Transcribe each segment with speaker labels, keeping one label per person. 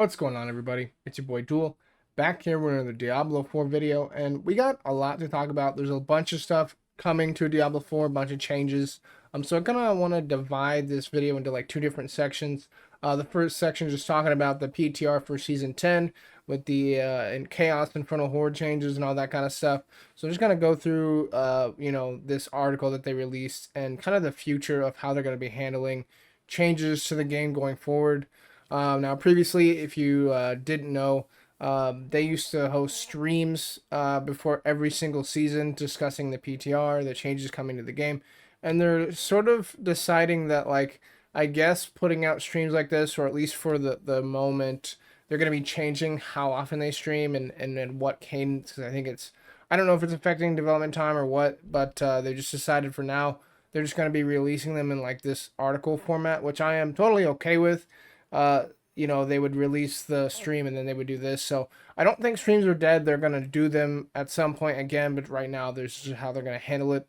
Speaker 1: What's going on, everybody? It's your boy Duel, back here with another Diablo 4 video, and we got a lot to talk about. There's a bunch of stuff coming to Diablo 4, a bunch of changes. So I'm gonna want to divide this video into like two different sections. The first section is just talking about the PTR for Season 10 with the and Chaos Infernal Horde changes and all that kind of stuff. So I'm just gonna go through, this article that they released and kind of the future of how they're gonna be handling changes to the game going forward. Now, previously, if you didn't know, they used to host streams before every single season discussing the PTR, the changes coming to the game. And they're sort of deciding that, like, I guess putting out streams like this, or at least for the moment, they're going to be changing how often they stream and what cadence. 'Cause I think I don't know if it's affecting development time or what, but they just decided for now, they're just going to be releasing them in like this article format, which I am totally okay with. uh, they would release the stream and then they would do this. So I don't think streams are dead. They're gonna do them at some point again, but right now there's just how they're gonna handle it.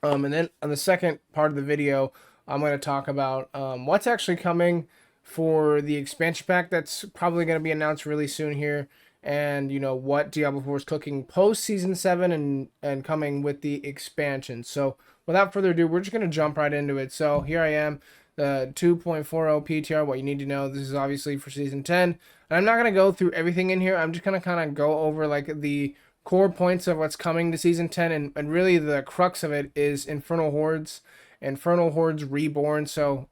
Speaker 1: And then on the second part of the video, I'm gonna talk about what's actually coming for the expansion pack that's probably gonna be announced really soon here. And what Diablo 4 is cooking post season 7 and coming with the expansion. So without further ado, we're just gonna jump right into it. So here I am, the 2.40 PTR, what you need to know. This is obviously for season 10. And I'm not going to go through everything in here. I'm just going to kind of go over like the core points of what's coming to season 10. And really the crux of it is Infernal Hordes Reborn. So,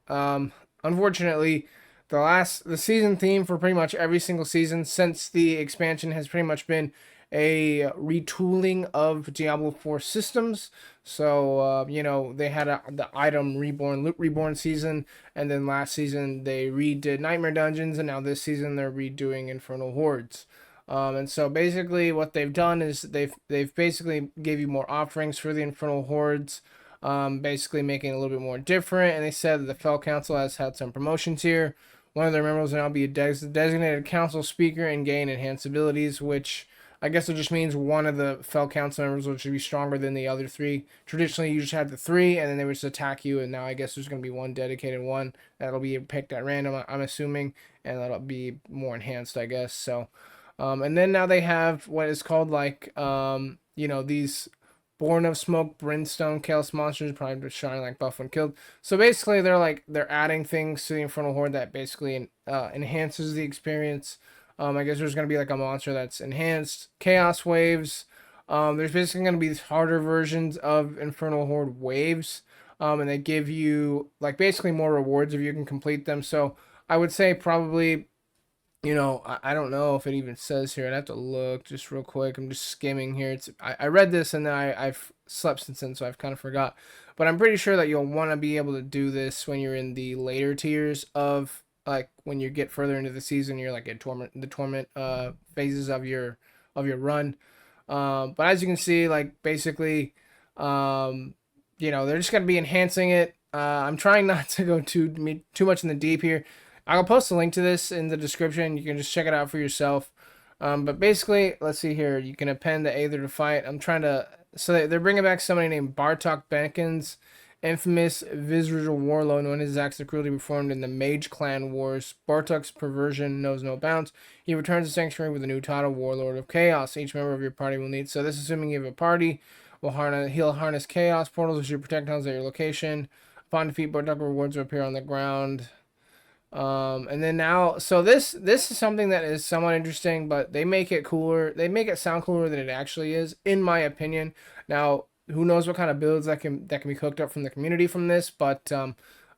Speaker 1: unfortunately, the season theme for pretty much every single season since the expansion has pretty much been a retooling of Diablo 4 systems. So, they had the item reborn, loot reborn season, and then last season they redid Nightmare Dungeons, and now this season they're redoing Infernal Hordes. And so basically what they've done is they've basically gave you more offerings for the Infernal Hordes, basically making it a little bit more different. And they said that the Fell Council has had some promotions here. One of their members will now be a designated council speaker and gain enhanced abilities, which I guess it just means one of the Fell Council members will be stronger than the other three. Traditionally, you just had the three, and then they would just attack you, and now I guess there's going to be one dedicated one that'll be picked at random, I'm assuming, and that'll be more enhanced, I guess. So, and then now they have what is called these Born of Smoke, Brimstone, Chaos Monsters, probably just shine like buff when killed. So basically, they're adding things to the Infernal Horde that basically enhances the experience. I guess there's going to be like a monster that's enhanced. Chaos Waves. There's basically going to be harder versions of Infernal Horde Waves. And they give you like basically more rewards if you can complete them. So I would say probably, I don't know if it even says here. I'd have to look just real quick. I'm just skimming here. I read this and then I've slept since then, so I've kind of forgot. But I'm pretty sure that you'll want to be able to do this when you're in the later tiers of like when you get further into the season. You're like in the torment phases of your run. But as you can see, like basically, they're just gonna be enhancing it. I'm trying not to go too much in the deep here. I'll post a link to this in the description. You can just check it out for yourself. But basically, let's see here. You can append the Aether to fight. I'm trying to. So they're bringing back somebody named Bartok Benkins, infamous Visceral warlord known as acts of cruelty performed in the Mage Clan Wars. Bartok's perversion knows no bounds. He returns to Sanctuary with a new title, Warlord of Chaos. Each member of your party will need. So this is assuming you have a party. He'll harness Chaos portals which you protect tunnels at your location. Upon defeat, Bartok rewards will appear on the ground. And then now, so this is something that is somewhat interesting, but they make it cooler. They make it sound cooler than it actually is, in my opinion. Now, who knows what kind of builds that can be cooked up from the community from this, but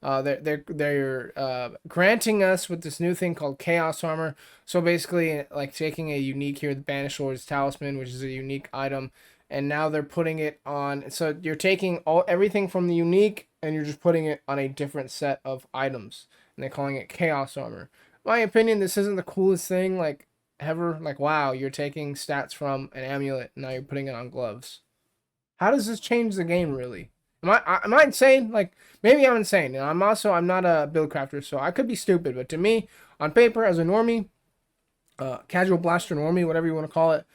Speaker 1: they're granting us with this new thing called Chaos Armor. So basically, like taking a unique here, the Banished Lord's Talisman, which is a unique item, and now they're putting it on. So you're taking everything from the unique, and you're just putting it on a different set of items, and they're calling it Chaos Armor. In my opinion, this isn't the coolest thing like ever. Like, wow, you're taking stats from an amulet, and now you're putting it on gloves. How does this change the game, really? Am I insane? Like, maybe I'm insane. And I'm not a build crafter, so I could be stupid. But to me, on paper, as a normie, casual blaster normie, whatever you want to call it,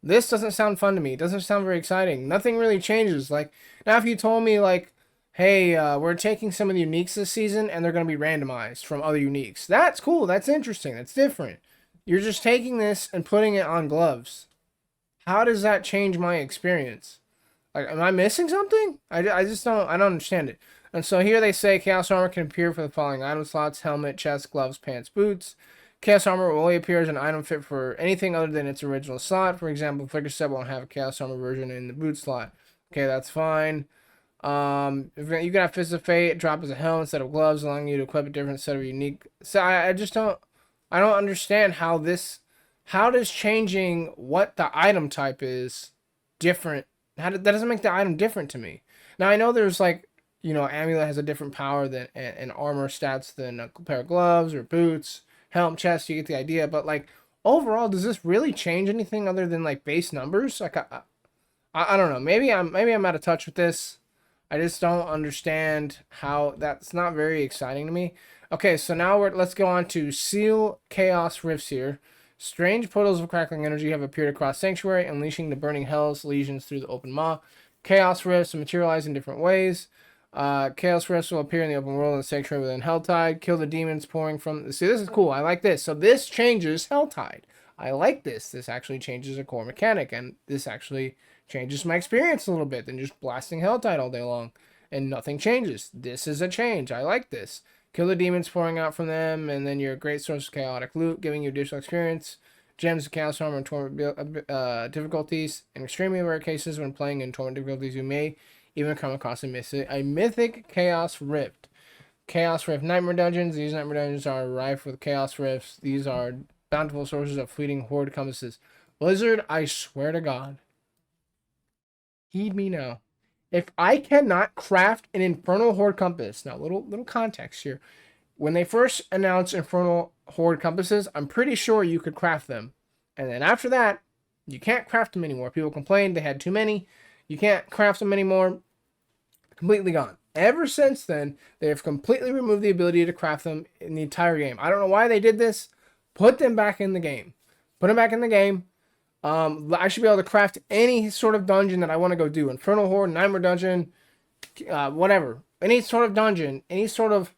Speaker 1: this doesn't sound fun to me. It doesn't sound very exciting. Nothing really changes. Like, now if you told me, like, hey, we're taking some of the uniques this season and they're going to be randomized from other uniques. That's cool. That's interesting. That's different. You're just taking this and putting it on gloves. How does that change my experience? Like, am I missing something? I just don't understand it. And so here they say Chaos Armor can appear for the following item slots: helmet, chest, gloves, pants, boots. Chaos Armor will only appear as an item fit for anything other than its original slot. For example, Flicker Set won't have a Chaos Armor version in the boot slot. Okay, that's fine. If you can have Fist of Fate drop as a helmet instead of gloves, allowing you to equip a different set of unique. So I just I don't understand how does changing what the item type is different. That doesn't make the item different to me. Now I know there's like, amulet has a different power than and armor stats than a pair of gloves or boots, helm, chest. You get the idea, but like overall, does this really change anything other than like base numbers? Like I don't know. Maybe I'm out of touch with this. I just don't understand how that's not very exciting to me. Okay, so now let's go on to Seal Chaos Rifts here. Strange portals of crackling energy have appeared across Sanctuary, unleashing the burning hell's legions through the open maw. Chaos Rifts materialize in different ways. Chaos Rifts will appear in the open world and Sanctuary within Helltide. Kill the demons pouring from. See, this is cool. I like this. So this changes Helltide. I like this. This actually changes a core mechanic, and this actually changes my experience a little bit than just blasting Helltide all day long, and nothing changes. This is a change. I like this. Kill the demons pouring out from them, and then you're a great source of chaotic loot, giving you additional experience, gems of chaos armor, and torment difficulties. In extremely rare cases, when playing in torment difficulties, you may even come across a mythic chaos rift. Chaos Rift Nightmare Dungeons. These Nightmare Dungeons are rife with Chaos Rifts. These are bountiful sources of fleeting horde compasses. Blizzard, I swear to God, heed me now. If I cannot craft an Infernal Horde compass, now little context here. When they first announced Infernal Horde compasses, I'm pretty sure you could craft them. And then after that, you can't craft them anymore. People complained they had too many. You can't craft them anymore. Completely gone. Ever since then, they have completely removed the ability to craft them in the entire game. I don't know why they did this. Put them back in the game. Put them back in the game. I should be able to craft any sort of dungeon that I want to go do. Infernal Horde, Nightmare Dungeon, whatever. Any sort of dungeon, any sort of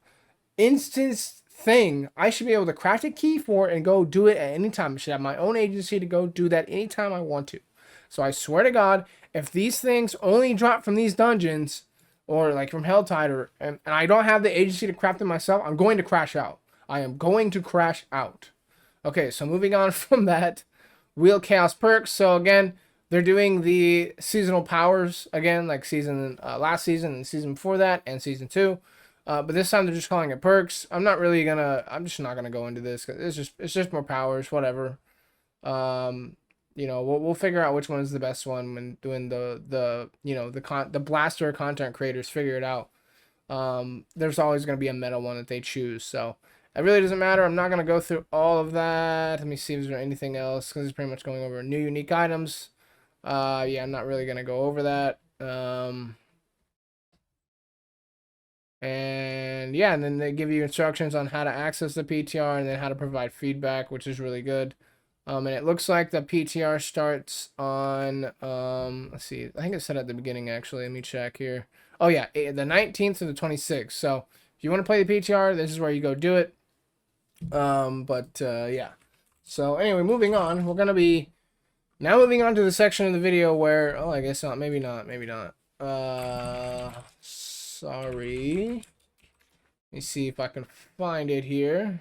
Speaker 1: instance thing, I should be able to craft a key for and go do it at any time. I should have my own agency to go do that anytime I want to. So I swear to God, if these things only drop from these dungeons, or like from Helltide, and I don't have the agency to craft them myself, I'm going to crash out. I am going to crash out. Okay, so moving on from that, Wheel Chaos perks. So again, they're doing the seasonal powers again, like last season and season before that, and season 2. But this time they're just calling it perks. I'm just not gonna go into this because it's just more powers, whatever. We'll figure out which one is the best one when doing the blaster content creators figure it out. There's always gonna be a meta one that they choose, so it really doesn't matter. I'm not gonna go through all of that. Let me see if there's anything else because it's pretty much going over new unique items. Yeah, I'm not really gonna go over that. And yeah, and then they give you instructions on how to access the PTR and then how to provide feedback, which is really good. And it looks like the PTR starts on, let's see, I think it's set at the beginning actually. Let me check here. Oh yeah, the 19th to the 26th. So if you want to play the PTR, this is where you go do it. Yeah. So anyway, moving on, we're going to be now moving on to the section of the video where, I guess not, maybe not. Sorry. Let me see if I can find it here.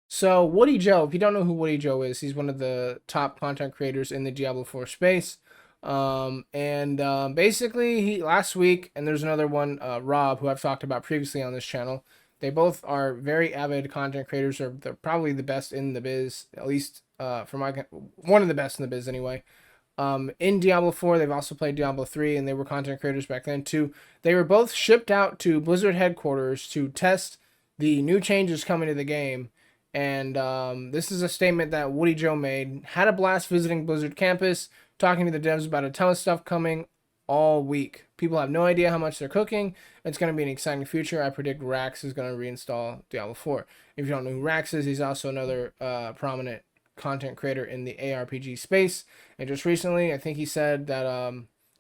Speaker 1: So Woody Joe, if you don't know who Woody Joe is, he's one of the top content creators in the Diablo 4 space. Basically he last week, and there's another one, Rob, who I've talked about previously on this channel. They both are very avid content creators. They're probably the best in the biz, at least one of the best in the biz anyway. In Diablo 4, they've also played Diablo 3, and they were content creators back then too. They were both shipped out to Blizzard headquarters to test the new changes coming to the game. And this is a statement that Woody Joe made. Had a blast visiting Blizzard campus, talking to the devs about a ton of stuff coming all week. People have no idea how much they're cooking. It's going to be an exciting future. I predict Rax is going to reinstall Diablo 4. If you don't know who Rax is, he's also another prominent content creator in the ARPG space. And just recently, I think he said that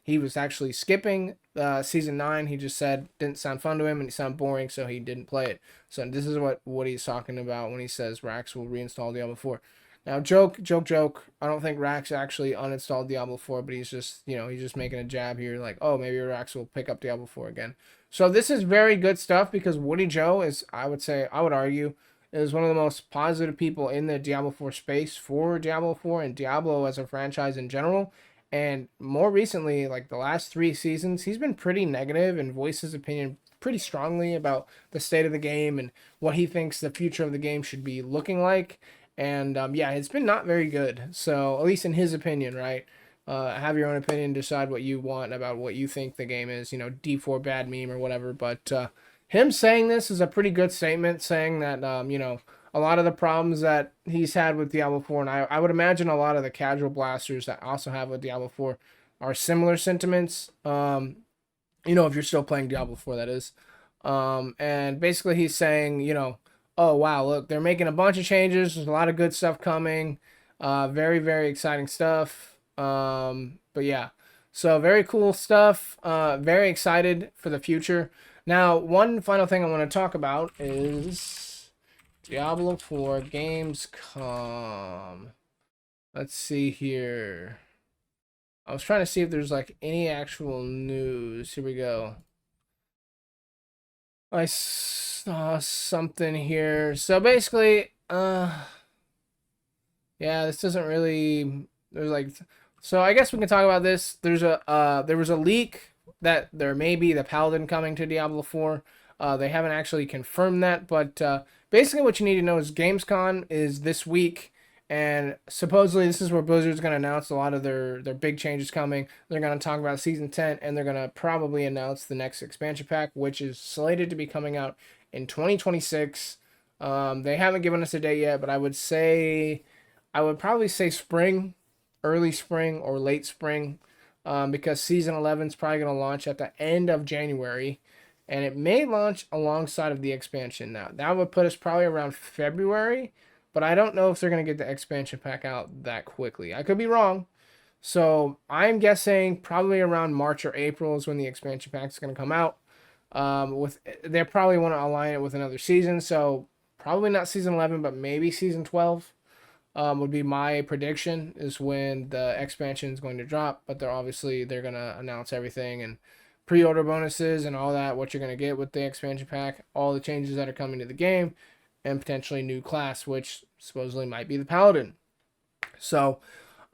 Speaker 1: he was actually skipping season 9. He just said didn't sound fun to him and it sounded boring, so he didn't play it. So this is what he's talking about when he says Rax will reinstall Diablo 4. Now, joke. I don't think Rax actually uninstalled Diablo 4, but he's just, he's just making a jab here, like, oh, maybe Rax will pick up Diablo 4 again. So this is very good stuff because Woody Joe is, I would argue, is one of the most positive people in the Diablo 4 space for Diablo 4 and Diablo as a franchise in general. And more recently, like the last 3 seasons, he's been pretty negative and voiced his opinion pretty strongly about the state of the game and what he thinks the future of the game should be looking like. And yeah, it's been not very good. So, at least in his opinion, right? Have your own opinion, decide what you want about what you think the game is, D4 bad meme or whatever. But him saying this is a pretty good statement, saying that, a lot of the problems that he's had with Diablo 4, and I would imagine a lot of the casual blasters that also have with Diablo 4 are similar sentiments. If you're still playing Diablo 4, that is. And basically he's saying, oh, wow, look, they're making a bunch of changes. There's a lot of good stuff coming. Very, very exciting stuff. But yeah, so very cool stuff. Very excited for the future. Now, one final thing I want to talk about is Diablo 4 Gamescom. Let's see here. I was trying to see if there's like any actual news. Here we go. I saw something here. So basically, yeah, this doesn't really, there's like, so I guess we can talk about this. There was a leak that there may be the Paladin coming to Diablo 4. They haven't actually confirmed that, but basically what you need to know is Gamescom is this week, and supposedly this is where Blizzard's going to announce a lot of their big changes coming. They're going to talk about Season 10, and they're going to probably announce the next expansion pack, which is slated to be coming out in 2026. They haven't given us a date yet, but I would probably say spring, early spring or late spring, because Season 11 is probably going to launch at the end of January, and it may launch alongside of the expansion. Now, that would put us probably around February, but I don't know if they're going to get the expansion pack out that quickly. I could be wrong. So I'm guessing probably around March or April is when the expansion pack is going to come out. They probably want to align it with another season, so probably not Season 11, but maybe Season 12 would be my prediction is when the expansion is going to drop. But they're going to announce everything and pre-order bonuses and all that, what you're going to get with the expansion pack, all the changes that are coming to the game, and potentially new class, which supposedly might be the Paladin. So,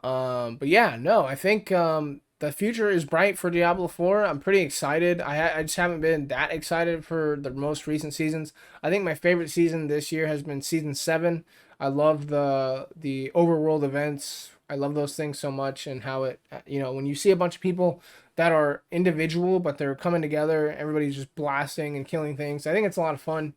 Speaker 1: but yeah, no, I think the future is bright for Diablo 4. I'm pretty excited. I just haven't been that excited for the most recent seasons. I think my favorite season this year has been Season 7. I love the overworld events. I love those things so much, and how it, when you see a bunch of people that are individual, but they're coming together, everybody's just blasting and killing things. I think it's a lot of fun.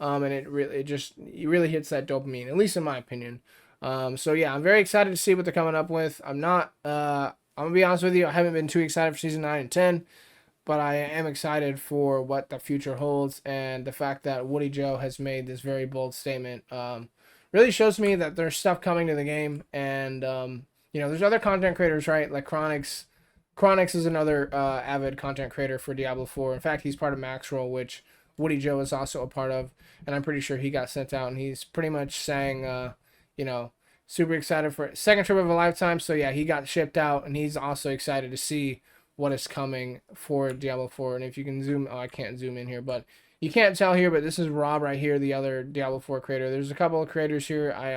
Speaker 1: And it really hits that dopamine, at least in my opinion. So yeah, I'm very excited to see what they're coming up with. I'm gonna be honest with you, I haven't been too excited for Season 9 and 10, but I am excited for what the future holds, and the fact that Woody Joe has made this very bold statement really shows me that there's stuff coming to the game. And there's other content creators, right? Like Chronix. Chronix is another avid content creator for Diablo 4. In fact, he's part of Maxroll, which Woody Joe is also a part of, and I'm pretty sure he got sent out, and he's pretty much saying, super excited for it. Second trip of a lifetime. So yeah, he got shipped out, and he's also excited to see what is coming for Diablo 4. And if you can zoom, I can't zoom in here, but you can't tell here, but this is Rob right here, the other Diablo 4 creator. There's a couple of creators here. I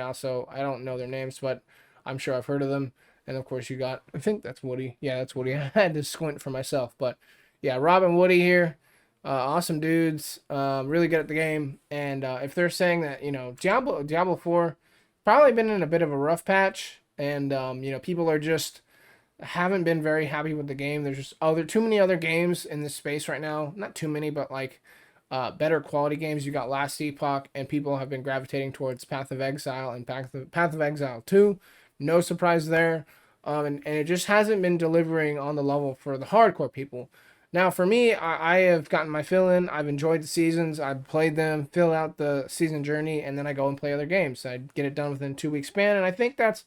Speaker 1: don't know their names, but I'm sure I've heard of them. And of course I think that's Woody. Yeah, that's Woody. I had to squint for myself, but yeah, Rob and Woody here. Awesome dudes, really good at the game. And if they're saying that, Diablo 4 probably been in a bit of a rough patch, and people are just haven't been very happy with the game. There's just too many other games in this space right now. Not too many, but like better quality games. You got Last Epoch, and people have been gravitating towards Path of Exile and Path of Exile 2. No surprise there. And it just hasn't been delivering on the level for the hardcore people. Now, for me, I have gotten my fill in. I've enjoyed the seasons. I've played them, fill out the season journey, and then I go and play other games. I get it done within a 2-week span, and I think that's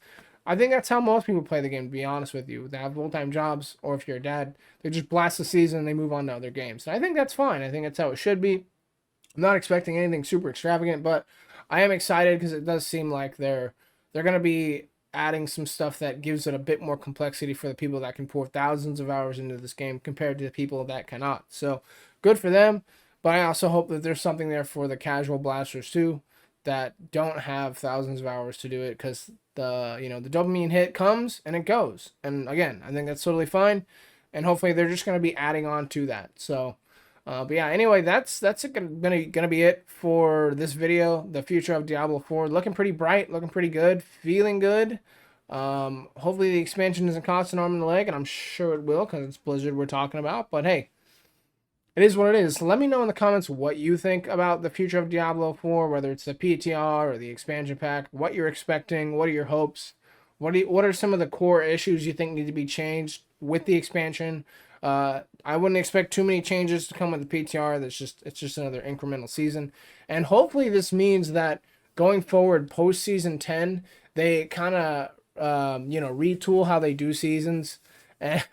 Speaker 1: I think that's how most people play the game, to be honest with you. They have full-time jobs, or if you're a dad, they just blast the season and they move on to other games. And I think that's fine. I think that's how it should be. I'm not expecting anything super extravagant, but I am excited because it does seem like they're gonna be adding some stuff that gives it a bit more complexity for the people that can pour thousands of hours into this game compared to the people that cannot. So good for them, but I also hope that there's something there for the casual blasters too that don't have thousands of hours to do it, because the dopamine hit comes and it goes. And again, I think that's totally fine, and hopefully they're just gonna be adding on to that. So. But yeah, anyway, that's gonna be it for this video. The future of Diablo 4 looking pretty bright, looking pretty good, feeling good. Hopefully the expansion doesn't cost an arm and a leg, and I'm sure it will because it's Blizzard we're talking about. But hey, it is what it is. Let me know in the comments what you think about the future of Diablo 4, whether it's the PTR or the expansion pack, what you're expecting, what are your hopes, what are some of the core issues you think need to be changed with the expansion. I wouldn't expect too many changes to come with the PTR. It's just another incremental season, and hopefully this means that going forward post season 10, they kind of retool how they do seasons, and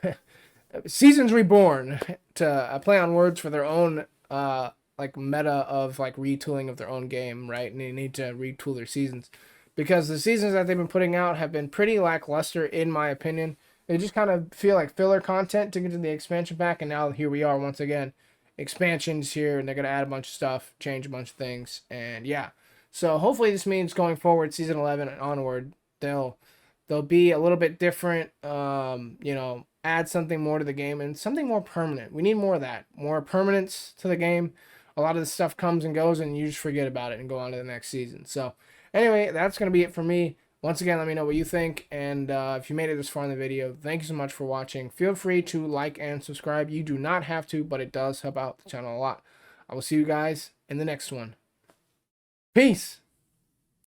Speaker 1: seasons reborn to play on words for their own like meta of like retooling of their own game, right? And they need to retool their seasons because the seasons that they've been putting out have been pretty lackluster in my opinion. They just kind of feel like filler content to get to the expansion pack, and now here we are once again. Expansions here, and they're gonna add a bunch of stuff, change a bunch of things, and yeah. So hopefully this means going forward, season 11 and onward, they'll be a little bit different. Add something more to the game and something more permanent. We need more of that, more permanence to the game. A lot of this stuff comes and goes, and you just forget about it and go on to the next season. So anyway, that's gonna be it for me. Once again, let me know what you think, and if you made it this far in the video, thank you so much for watching. Feel free to like and subscribe. You do not have to, but it does help out the channel a lot. I will see you guys in the next one. Peace!